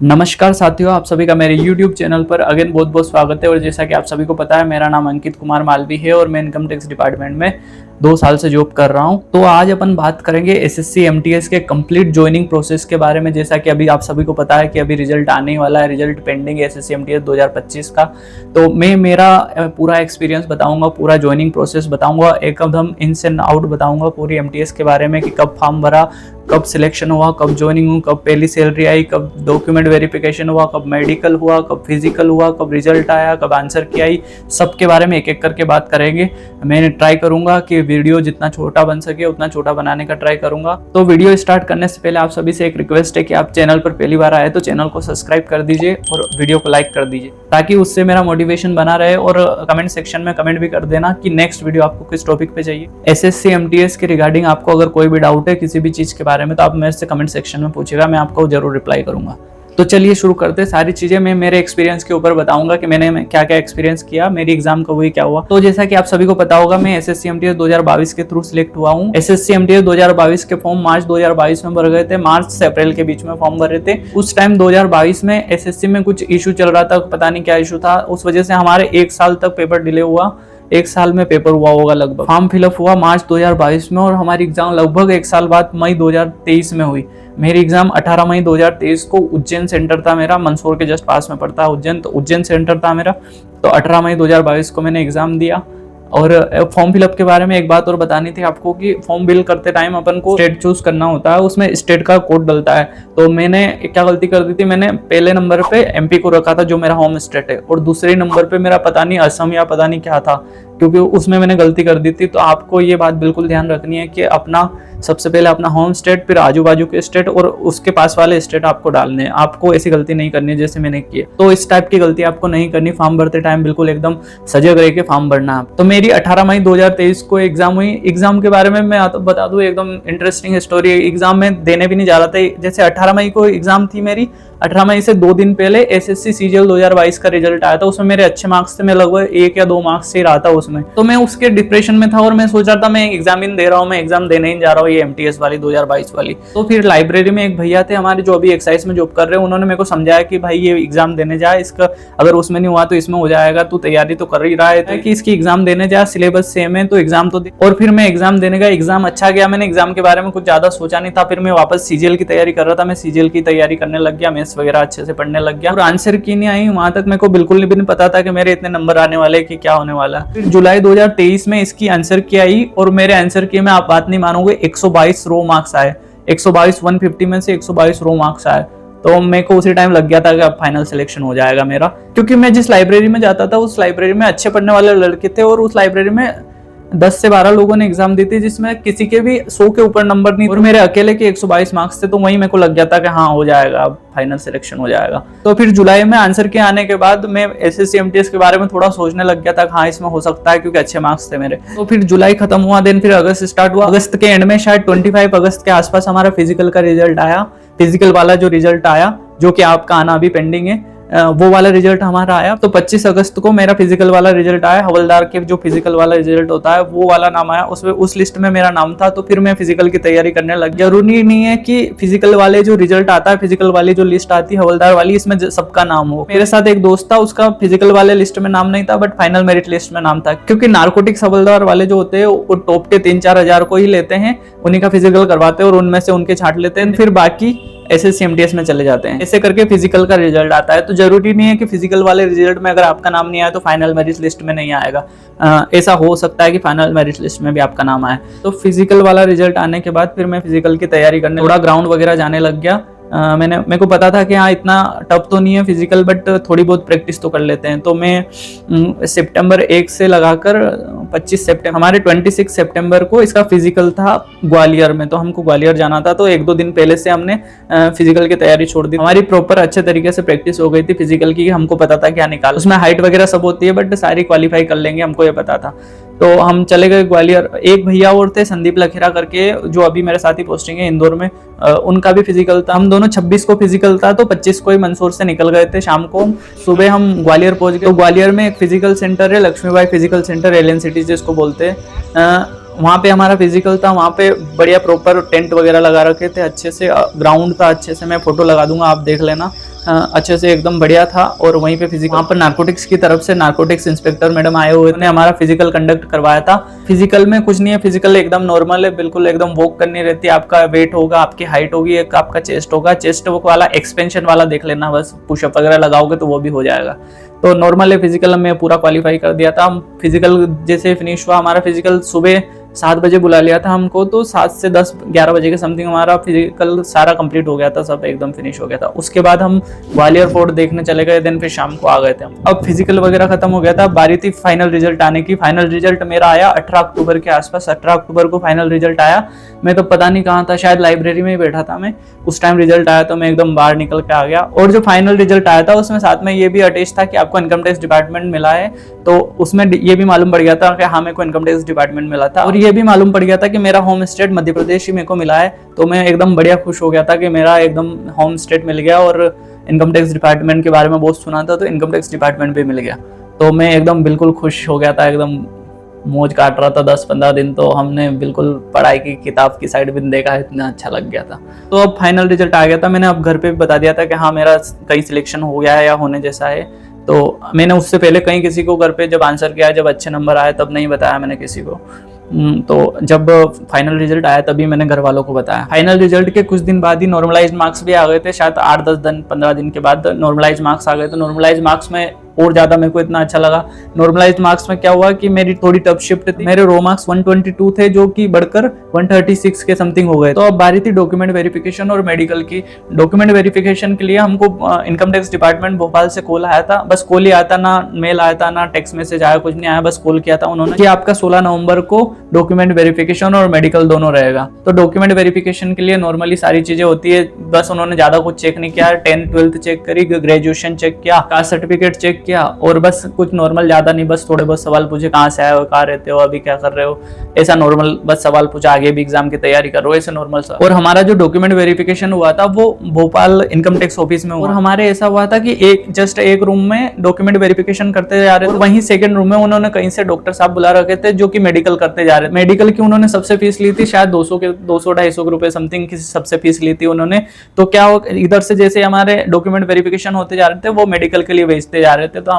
नमस्कार साथियों, आप सभी का मेरे YouTube चैनल पर अगेन बहुत बहुत स्वागत है। और जैसा कि आप सभी को पता है, मेरा नाम अंकित कुमार मालवी है और मैं इनकम टैक्स डिपार्टमेंट में 2 साल से जॉब कर रहा हूं। तो आज अपन बात करेंगे एसएससी एमटीएस के कंप्लीट ज्वाइनिंग प्रोसेस के बारे में। जैसा कि अभी आप सभी को पता है कि अभी रिजल्ट आने ही वाला है, रिजल्ट पेंडिंग है एसएससी एमटीएस 2025 का। तो मैं मेरा पूरा एक्सपीरियंस बताऊंगा, पूरा ज्वाइनिंग प्रोसेस बताऊंगा, एकदम इन्स एंड आउट बताऊंगा पूरी एमटीएस के बारे में कि कब फॉर्म भरा, कब सिलेक्शन हुआ, कब ज्वाइनिंग हुई, कब पहली सैलरी आई, कब डॉक्यूमेंट वेरिफिकेशन हुआ, कब मेडिकल हुआ, कब फिजिकल हुआ, कब रिजल्ट आया, कब आंसर की आई। सबके बारे में एक एक करके बात करेंगे। मैं ट्राई करूंगा कि वीडियो जितना छोटा बन सके उतना छोटा बनाने का ट्राई करूंगा। तो वीडियो स्टार्ट करने से पहले आप सभी से एक रिक्वेस्ट है कि आप चैनल पर पहली बार आए तो चैनल को सब्सक्राइब कर दीजिए और वीडियो को लाइक कर दीजिए, ताकि उससे मेरा मोटिवेशन बना रहे। और कमेंट सेक्शन में कमेंट भी कर देना कि नेक्स्ट वीडियो आपको किस टॉपिक पे चाहिए। एसएससी एमटीएस के रिगार्डिंग आपको अगर कोई भी डाउट है किसी भी चीज के बारे में, तो आप मेरे से कमेंट सेक्शन में पूछिएगा, मैं आपको जरूर रिप्लाई करूंगा। तो चलिए शुरू करते हैं। सारी चीजें मैं मेरे एक्सपीरियंस के ऊपर बताऊंगा कि मैंने क्या क्या एक्सपीरियंस किया, मेरी एग्जाम कब हुई, क्या हुआ। तो जैसा कि आप सभी को पता होगा, मैं एसएससी एमटीएस 2022 के थ्रू सिलेक्ट हुआ हूँ। एसएससी एमटीएस 2022 के फॉर्म मार्च 2022 में भर गए थे, मार्च से अप्रैल के बीच में फॉर्म भरे थे। उस टाइम 2022 में एसएससी में कुछ इशू चल रहा था, पता नहीं क्या इशू था, उस वजह से हमारे 1 साल तक पेपर डिले हुआ। 1 साल में पेपर हुआ होगा लगभग। फॉर्म फिलअप हुआ मार्च 2022 में और हमारी एग्जाम लगभग 1 साल बाद मई 2023 में हुई। मेरी एग्जाम 18 मई 2023 को उज्जैन सेंटर था मेरा, मंदसौर के जस्ट पास में पड़ता है उज्जैन, तो उज्जैन सेंटर था मेरा। तो 18 मई 2022 को मैंने एग्जाम दिया। और फॉर्म फिलअप के बारे में एक बात और बतानी थी आपको कि फॉर्म फिल करते टाइम अपन को स्टेट चूज करना होता है, उसमें स्टेट का कोड डलता है। तो मैंने क्या गलती कर दी थी, मैंने पहले नंबर पे एमपी को रखा था जो मेरा होम स्टेट है, और दूसरे नंबर पे मेरा पता नहीं असम या पता नहीं क्या था, क्योंकि उसमें मैंने गलती कर दी थी। तो आपको ये बात बिल्कुल ध्यान रखनी है कि अपना सबसे पहले अपना होम स्टेट, फिर आजू बाजू के स्टेट और उसके पास वाले स्टेट आपको डालने हैं। आपको ऐसी गलती नहीं करनी है जैसे मैंने की। तो इस टाइप की गलती आपको नहीं करनी। फॉर्म भरते टाइम बिल्कुल एकदम सजग रह के फॉर्म भरना है। तो मेरी 18 मई 2023 को एग्जाम हुई। एग्जाम के बारे में मैं बता दूं, एकदम इंटरेस्टिंग स्टोरी है। एग्जाम में देने भी नहीं जा रहा था। जैसे 18 मई को एग्जाम थी मेरी, 18 मई से 2 दिन पहले एसएससी सीजीएल 2022 का रिजल्ट आया था। उसमें मेरे अच्छे मार्क्स थे, मैं लगभग 1 या 2 मार्क्स से ही रहा था उसमें। तो मैं उसके डिप्रेशन में था और मैं सोच रहा था मैं एग्जाम इन दे रहा हूँ, मैं एग्जाम देने ही जा रहा हूँ, ये एमटीएस वाली 2022 वाली। तो फिर लाइब्रेरी में एक भैया थे हमारे जो अभी एक्साइज में जॉब कर रहे हैं, उन्होंने मेरे को समझाया कि भाई ये एग्जाम देने जा, इसका अगर उसमें नहीं हुआ तो इसमें हो जाएगा, तू तैयारी तो कर ही रहा है कि इसकी एग्जाम देने जा, सिलेबस सेम है तो एग्जाम तो दे। और फिर मैं एग्जाम देने का, एग्जाम अच्छा गया। मैंने एग्जाम के बारे में कुछ ज्यादा सोचा नहीं था। फिर मैं वापस सीजीएल की तैयारी कर रहा था, मैं सीजीएल की तैयारी करने लग गया, मैथ्स वगैरह अच्छे से पढ़ने लग गया। और आंसर की नहीं आई, वहां तक मेरे को बिल्कुल भी नहीं पता था कि मेरे इतने नंबर आने वाले कि क्या होने वाला। फिर जुलाई 2023 में इसकी आंसर की आई और मेरे आंसर की में आप बात नहीं मानोगे 122 रो मार्क्स आए। 122 150 में से 122 रो मार्क्स आए। तो मेरे को उसी टाइम लग गया था कि अब फाइनल सिलेक्शन हो जाएगा मेरा, क्योंकि मैं जिस लाइब्रेरी में जाता था उस लाइब्रेरी में अच्छे पढ़ने वाले लड़के थे और उस लाइब्रेरी में 10 से 12 लोगों ने एग्जाम दी थी जिसमें किसी के भी 100 के ऊपर नंबर नहीं, और मेरे अकेले के 122 मार्क्स थे। तो वही मेरे को लग गया था कि हाँ हो जाएगा, अब फाइनल सिलेक्शन हो जाएगा। तो फिर जुलाई में आंसर के आने के बाद मैं एसएससी एमटीएस के बारे में थोड़ा सोचने लग गया था कि हाँ इसमें हो सकता है, क्योंकि अच्छे मार्क्स थे मेरे। तो फिर जुलाई खत्म हुआ, देन फिर अगस्त स्टार्ट हुआ। अगस्त के एंड में शायद 25 अगस्त के आसपास हमारा फिजिकल का रिजल्ट आया। फिजिकल वाला जो रिजल्ट आया, जो कि आपका आना अभी पेंडिंग है, वो वाला रिजल्ट हमारा आया। तो 25 अगस्त को मेरा फिजिकल वाला रिजल्ट आया। हवलदार के जो फिजिकल वाला रिजल्ट होता है वो वाला नाम आया, उसमें उस लिस्ट में मेरा नाम था। तो फिर मैं फिजिकल की तैयारी करने लग गया। जरूरी नहीं है कि फिजिकल वाले जो रिजल्ट आता है, फिजिकल वाली जो लिस्ट आती है हवलदार वाली, इसमें सबका नाम हो। मेरे साथ एक दोस्त था, उसका फिजिकल वाले लिस्ट में नाम नहीं था बट फाइनल मेरिट लिस्ट में नाम था, क्योंकि नार्कोटिक्स हवलदार वाले जो होते हैं वो टॉप के 3-4 हजार को ही लेते हैं, उन्हीं का फिजिकल करवाते हैं और उनमें से उनके छांट लेते हैं, फिर बाकी एसएससी एमटीएस में चले जाते हैं। ऐसे करके फिजिकल का रिजल्ट आता है। तो जरूरी नहीं है कि फिजिकल वाले रिजल्ट में अगर आपका नाम नहीं आया तो फाइनल मेरिट लिस्ट में नहीं आएगा। ऐसा हो सकता है कि फाइनल मेरिट लिस्ट में भी आपका नाम आए। तो फिजिकल वाला रिजल्ट आने के बाद फिर मैं फिजिकल की तैयारी करने, थोड़ा ग्राउंड वगैरह जाने लग गया। मेरे को पता था कि हाँ इतना टफ तो नहीं है फिजिकल, बट थोड़ी बहुत प्रैक्टिस तो कर लेते हैं। तो मैं सितंबर 1 से लगाकर 25 सितंबर, हमारे 26 सितंबर को इसका फिजिकल था ग्वालियर में। तो हमको ग्वालियर जाना था, तो 1-2 दिन पहले से हमने फिजिकल की तैयारी छोड़ दी। हमारी प्रॉपर अच्छे तरीके से प्रैक्टिस हो गई थी फिजिकल की, हमको पता था क्या निकाल। उसमें हाइट वगैरह सब होती है बट सारी क्वालिफाई कर लेंगे, हमको ये पता था। तो हम चले गए ग्वालियर। एक भैया और थे संदीप लखेरा करके, जो अभी मेरे साथ ही पोस्टिंग है इंदौर में, उनका भी फिजिकल था। हम दोनों 26 को फिजिकल था, तो 25 को ही मंदसौर से निकल गए थे शाम को। सुबह हम ग्वालियर पहुंच गए। तो ग्वालियर में एक फिजिकल सेंटर है, Laxmibai physical centre, alien city जिसको बोलते हैं। वहाँ पे हमारा फिजिकल था। वहाँ पे बढ़िया प्रॉपर टेंट वगैरह लगा रखे थे, अच्छे से ग्राउंड था, अच्छे से मैं फोटो लगा दूंगा, आप देख लेना। अच्छे से एकदम बढ़िया था। और वहीं पे फिजिकल, वहाँ पर नार्कोटिक्स की तरफ से नार्कोटिक्स इंस्पेक्टर मैडम आए हुए थे, हमारा फिजिकल कंडक्ट करवाया था। फिजिकल में कुछ नहीं है, फिजिकल एकदम नॉर्मल है, बिल्कुल एकदम वॉक करनी रहती है। आपका वेट होगा, आपकी हाइट होगी, एक आपका चेस्ट होगा, चेस्ट वाला एक्सपेंशन वाला देख लेना, बस पुशअप वगैरह लगाओगे तो वो भी हो जाएगा। तो नॉर्मल है फिजिकल, में पूरा क्वालिफाई कर दिया था। हम फिजिकल जैसे फिनिश हुआ, हमारा फिजिकल सुबह 7 बजे बुला लिया था हमको, तो 7 से 10-11 बजे के समथिंग हमारा फिजिकल सारा कंप्लीट हो गया था, सब एकदम फिनिश हो गया था। उसके बाद हम ग्वालियर फोर्ट देखने चले गए, दिन फिर शाम को आ गए थे हम। अब फिजिकल वगैरह खत्म हो गया था, बारी थी फाइनल रिजल्ट आने की। फाइनल रिजल्ट मेरा आया 18 अक्टूबर के आसपास, 18 अक्टूबर को फाइनल रिजल्ट आया। मैं तो पता नहीं कहाँ था, शायद लाइब्रेरी में ही बैठा था मैं, उस टाइम रिजल्ट आया तो मैं एकदम बाहर निकल के आ गया। और जो फाइनल रिजल्ट आया था उसमें साथ में ये भी अटैच था कि आपको इनकम टैक्स डिपार्टमेंट मिला है, तो उसमें ये भी मालूम पड़ गया था कि हाँ मेरे को इनकम टैक्स डिपार्टमेंट मिला था। और ये भी मालूम पड़ गया था कि मेरा होम स्टेट मध्य प्रदेश ही मेरे को मिला है। तो मैं एकदम बढ़िया खुश हो गया था कि मेरा एकदम होम स्टेट मिल गया। और इनकम टैक्स डिपार्टमेंट के बारे में बहुत सुना था, तो इनकम टैक्स डिपार्टमेंट भी मिल गया। तो मैं एकदम बिल्कुल खुश हो गया था, एकदम मौज काट रहा था 10-15 दिन। तो हमने बिल्कुल पढ़ाई की किताब की साइड भी देखा, इतना अच्छा लग गया था। तो अब फाइनल रिजल्ट आ गया था, मैंने अब घर पे भी बता दिया था कि हाँ मेरा कहीं सिलेक्शन हो गया है या होने जैसा है। तो मैंने उससे पहले कहीं किसी को घर पे जब आंसर किया, जब अच्छे नंबर आए तब नहीं बताया मैंने किसी को। तो जब फाइनल रिजल्ट आया तभी मैंने घर वालों को बताया। फाइनल रिजल्ट के कुछ दिन बाद ही नॉर्मलाइज्ड मार्क्स भी आ गए थे, शायद 8-10 दिन 15 दिन के बाद नॉर्मलाइज्ड मार्क्स आ गए। तो नॉर्मलाइज्ड मार्क्स में और ज्यादा मेरे को इतना अच्छा लगा। नॉर्मलाइज्ड मार्क्स में क्या हुआ कि मेरी थोड़ी टफ शिफ्ट थी, मेरे रो मार्क्स 122 थे जो कि बढ़कर 136 के समथिंग हो गए। तो अब बारी थी डॉक्यूमेंट वेरिफिकेशन और मेडिकल की। डॉक्यूमेंट वेरिफिकेशन के लिए हमको इनकम टैक्स डिपार्टमेंट भोपाल से कॉल आया था, बस कॉल ही आया था, ना मेल आया था, ना टेक्स्ट मैसेज आया, कुछ नहीं आया, बस कॉल किया था उन्होंने कि आपका 16 नवंबर को डॉक्यूमेंट वेरिफिकेशन और मेडिकल दोनों रहेगा। तो डॉक्यूमेंट वेरिफिकेशन के लिए नॉर्मली सारी चीजें होती है, बस उन्होंने ज्यादा कुछ चेक नहीं किया, 10th-12th चेक करी, ग्रेजुएशन चेक किया, कास्ट सर्टिफिकेट चेक किया, और बस कुछ नॉर्मल, ज्यादा नहीं, बस थोड़े बहुत सवाल पूछे, कहाँ से आए हो, कहाँ रहते हो, अभी क्या कर रहे हो, ऐसा नॉर्मल बस सवाल पूछा, आगे भी एग्जाम की तैयारी कर रहे हो, ऐसे नॉर्मल सा। और हमारा जो डॉक्यूमेंट वेरिफिकेशन हुआ था वो भोपाल इनकम टैक्स ऑफिस में हुआ। और हमारे ऐसा हुआ था कि जस्ट एक रूम में डॉक्यूमेंट वेरिफिकेशन करते जा रहे थे, वहीं सेकंड रूम में उन्होंने कहीं से डॉक्टर साहब बुला रखे थे जो कि मेडिकल करते जा रहे थे। मेडिकल की उन्होंने सबसे फीस ली थी, शायद 200-250 रुपए समथिंग की सबसे फीस ली थी उन्होंने। तो क्या इधर से जैसे हमारे डॉक्यूमेंट वेरिफिकेशन होते जा रहे थे, वो मेडिकल के लिए भेजते जा रहे थे। तो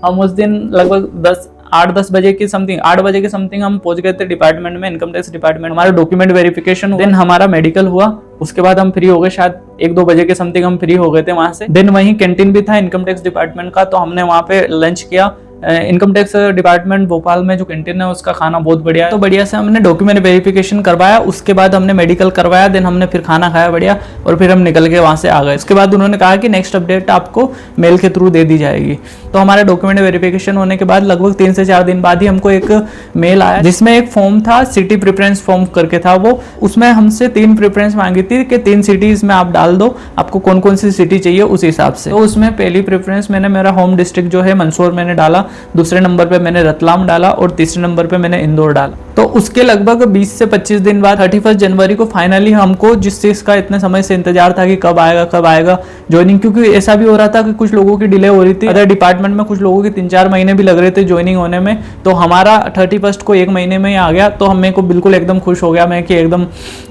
हम उस दिन लगभग 8-10 बजे की समथिंग, 8 बजे के समथिंग हम पहुंच गए थे डिपार्टमेंट में, इनकम टैक्स डिपार्टमेंट। हमारा डॉक्यूमेंट वेरिफिकेशन, देन हमारा मेडिकल हुआ, उसके बाद हम फ्री हो गए, शायद 1-2 बजे के समथिंग हम फ्री हो गए थे वहां से। देन वहीं कैंटीन भी था इनकम टैक्स डिपार्टमेंट का, तो हमने वहां पे लंच किया। इनकम टैक्स डिपार्टमेंट भोपाल में जो कैंटीन है उसका खाना बहुत बढ़िया है। तो बढ़िया से हमने डॉक्यूमेंट वेरिफिकेशन करवाया, उसके बाद हमने मेडिकल करवाया, देन हमने फिर खाना खाया बढ़िया, और फिर हम निकल के वहां से आ गए। उसके बाद उन्होंने कहा कि नेक्स्ट अपडेट आपको मेल के थ्रू दे दी जाएगी। तो हमारे डॉक्यूमेंट वेरिफिकेशन होने के बाद लगभग 3 से 4 दिन बाद ही हमको एक मेल आया, जिसमें एक फॉर्म था, सिटी प्रेफरेंस फॉर्म करके था वो। उसमें हमसे 3 प्रेफरेंस मांगी थी कि 3 सिटीज में आप डाल दो, आपको कौन कौन सी सिटी चाहिए उस हिसाब से। तो उसमें पहली प्रेफरेंस मैंने मेरा होम डिस्ट्रिक्ट जो है मंदसौर मैंने डाला, दूसरे नंबर पे मैंने रतलाम डाला, और तीसरे नंबर पे मैंने इंदौर डाला। तो उसके लगभग 20 से 25 दिन बाद 31 जनवरी को फाइनली हमको, जिस चीज का इतने समय से इंतजार था कि कब आएगा ज्वाइनिंग, क्योंकि ऐसा भी हो रहा था कि कुछ लोगों की डिले हो रही थी अदर डिपार्टमेंट में, कुछ लोगों के 3-4 महीने भी लग रहे थे ज्वाइनिंग होने में। तो हमारा 31 को 1 महीने में ही आ गया। तो हमें को बिल्कुल एकदम खुश हो गया मैं कि एकदम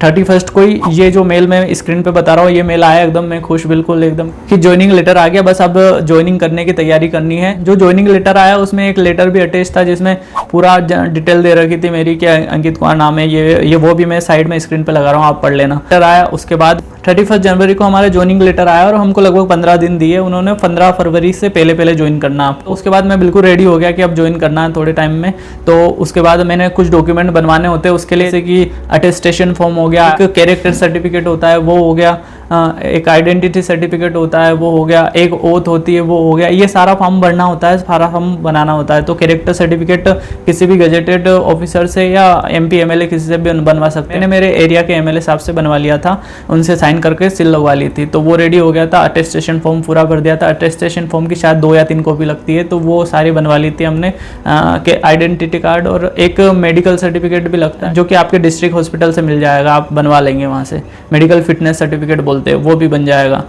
31 को ही ये जो मेल मैं स्क्रीन पे बता रहा हूँ, ये मेल आया, एकदम मैं खुश बिल्कुल एकदम कि ज्वाइनिंग लेटर आ गया, बस अब ज्वाइनिंग करने की तैयारी करनी है। जो ज्वाइनिंग लेटर आया उसमें एक लेटर भी अटैच था जिसमें पूरा डिटेल दे रखी थी मेरी, क्या अंकित कुमार नाम है, ये वो भी मैं साइड में स्क्रीन पे लगा रहा हूँ, आप पढ़ लेना। लेटर आया, उसके बाद 31 जनवरी को हमारा ज्वाइनिंग लेटर आया, और हमको लगभग 15 दिन दिए उन्होंने, 15 फरवरी से पहले ज्वाइन करना आपको। उसके बाद मैं बिल्कुल रेडी हो गया कि अब ज्वाइन करना है थोड़े टाइम में। तो उसके बाद मैंने कुछ डॉक्यूमेंट बनवाने होते हैं उसके लिए, जैसे कि अटेस्टेशन फॉर्म हो गया, एक कैरेक्टर सर्टिफिकेट होता है वो हो गया, एक आइडेंटिटी सर्टिफिकेट होता है वो हो गया, एक ओथ होती है वो हो गया, ये सारा फॉर्म भरना होता है, सारा फॉर्म बनाना होता है। तो कैरेक्टर सर्टिफिकेट किसी भी गजेटेड ऑफिसर से या MP MLA किसी से भी बनवा सकते हैं। मैंने मेरे एरिया के MLA साहब से बनवा लिया था, उनसे साइन करके सील लगवा ली थी, तो वो रेडी हो गया था। अटेस्टेशन फॉर्म पूरा भर दिया था, अटेस्टेशन फॉर्म की शायद 2 या 3 कॉपी लगती है, तो वो सारी बनवा ली थी हमने। आइडेंटिटी कार्ड और एक मेडिकल सर्टिफिकेट भी लगता है जो कि आपके डिस्ट्रिक्ट हॉस्पिटल से मिल जाएगा, आप बनवा लेंगे वहाँ से। मेडिकल फिटनेस सर्टिफिकेट बोलते हैं, वो भी बन जाएगा।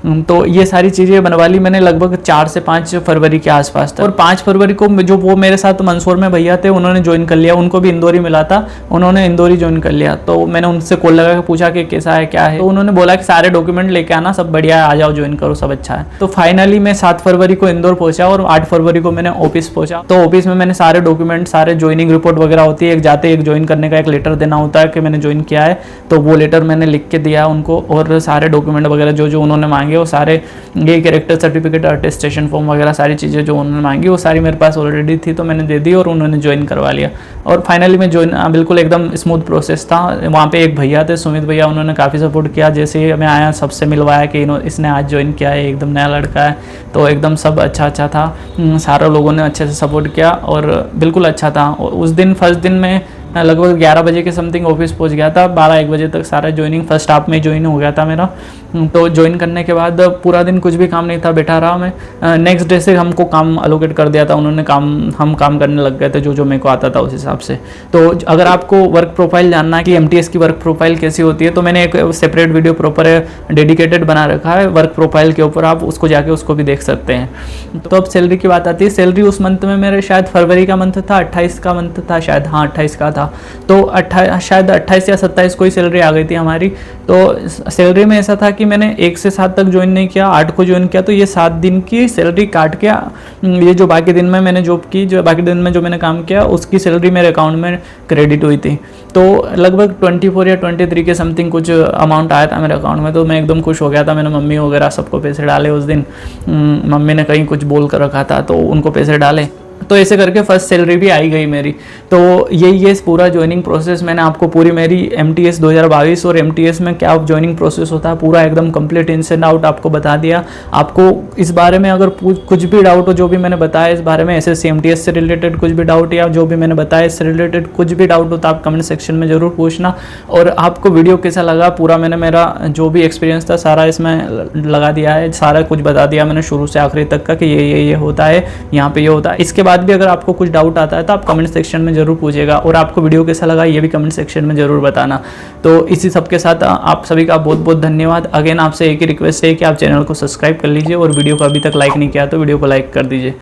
तो ये सारी चीज़ें बनवा ली मैंने लगभग 4 से 5 फरवरी के आसपास तक। और 5 फरवरी को जो वो मेरे साथ मंसूर में भैया थे उन्होंने ज्वाइन कर लिया, उनको भी इंदौर ही मिला था, उन्होंने इंदौर ही ज्वाइन कर लिया। तो मैंने उनसे कॉल लगा के पूछा कि कैसा है क्या है, तो उन्होंने बोला कि सारे डॉक्यूमेंट लेके आना, सब बढ़िया है, आ जाओ ज्वाइन करो, सब अच्छा है। तो फाइनली मैं 7 फरवरी को इंदौर पहुंचा और 8 फरवरी को मैंने ऑफिस पहुंचा। तो ऑफिस में मैंने सारे डॉक्यूमेंट, सारे ज्वाइनिंग रिपोर्ट वगैरह होती है, एक जाते एक ज्वाइन करने का एक लेटर देना होता है कि मैंने ज्वाइन किया है, तो वो लेटर मैंने लिख के दिया उनको। और सारे डॉक्यूमेंट वगैरह जो जो उन्होंने मांगे वो सारे, ये कैरेक्टर सर्टिफिकेट, अटेस्टेशन फॉर्म वगैरह सारी चीज़ें जो उन्होंने मांगी वो सारी मेरे पास ऑलरेडी थी, तो मैंने दे दी और उन्होंने ज्वाइन करवा लिया। और फाइनली मैं ज्वाइन, बिल्कुल एकदम स्मूथ प्रोसेस था। वहाँ पे एक भैया थे सुमित भैया, उन्होंने काफ़ी सपोर्ट किया। जैसे मैं आया सबसे मिलवाया कि इसने आज ज्वाइन किया है, एकदम नया लड़का है, तो एकदम सब अच्छा था। सारे लोगों ने अच्छे से सपोर्ट किया और बिल्कुल अच्छा था। उस दिन फर्स्ट दिन में लगभग 11 बजे के समथिंग ऑफिस पहुंच गया था, 12-1 बजे तक सारा ज्वाइनिंग फर्स्ट हाफ में ज्वाइन हो गया था मेरा। तो ज्वाइन करने के बाद पूरा दिन कुछ भी काम नहीं था, बैठा रहा मैं। नेक्स्ट डे से हमको काम अलोकेट कर दिया था उन्होंने, हम काम करने लग गए थे जो मेरे को आता था उस हिसाब से। तो अगर आपको वर्क प्रोफाइल जानना है कि एमटीएस की वर्क प्रोफाइल कैसी होती है, तो मैंने एक सेपरेट वीडियो प्रॉपर डेडिकेटेड बना रखा है वर्क प्रोफाइल के ऊपर, आप उसको जाके उसको भी देख सकते हैं। तो अब सैलरी की बात आती है। सैलरी उस मंथ में मेरे शायद फरवरी का मंथ था, 28 का मंथ था शायद, हाँ 28 का था। तो शायद 28 या 27 को ही सैलरी आ गई थी हमारी। तो सैलरी में ऐसा था कि मैंने 1 से 7 तक ज्वाइन नहीं किया, 8 को ज्वाइन किया, तो ये 7 दिन की सैलरी काट के ये जो बाकी दिन में मैंने जॉब की, जो बाकी दिन में जो मैंने काम किया उसकी सैलरी मेरे अकाउंट में क्रेडिट हुई थी। तो लगभग 24 या 23 के समथिंग कुछ अमाउंट आया था मेरे अकाउंट में। तो मैं एकदम खुश हो गया था। मैंने मम्मी वगैरह सबको पैसे डाले उस दिन। मम्मी ने कहीं कुछ बोल कर रखा था तो उनको पैसे डाले, तो ऐसे करके फर्स्ट सैलरी भी आई गई मेरी। तो यही पूरा ज्वाइनिंग प्रोसेस मैंने आपको पूरी मेरी एमटीएस 2022 और एमटीएस में क्या ज्वाइनिंग प्रोसेस होता है पूरा एकदम कंप्लीट इन एंड आउट आपको बता दिया। आपको इस बारे में अगर कुछ भी डाउट हो, जो भी मैंने बताया इस बारे में, एसएससी एमटीएस से रिलेटेड कुछ भी डाउट या जो भी मैंने बताया इससे रिलेटेड कुछ भी डाउट हो तो आप कमेंट सेक्शन में ज़रूर पूछना। और आपको वीडियो कैसा लगा, पूरा मैंने मेरा जो भी एक्सपीरियंस था सारा इसमें लगा दिया है, सारा कुछ बता दिया मैंने शुरू से आखिरी तक का कि ये होता है, यहाँ पे ये होता है। इसके बाद भी अगर आपको कुछ डाउट आता है तो आप कमेंट सेक्शन में जरूर पूछिएगा। और आपको वीडियो कैसा लगा ये भी कमेंट सेक्शन में जरूर बताना। तो इसी सब के साथ आप सभी का बहुत बहुत धन्यवाद। अगेन आपसे एक ही रिक्वेस्ट है कि आप चैनल को सब्सक्राइब कर लीजिए और वीडियो को अभी तक लाइक नहीं किया तो वीडियो को लाइक कर दीजिए।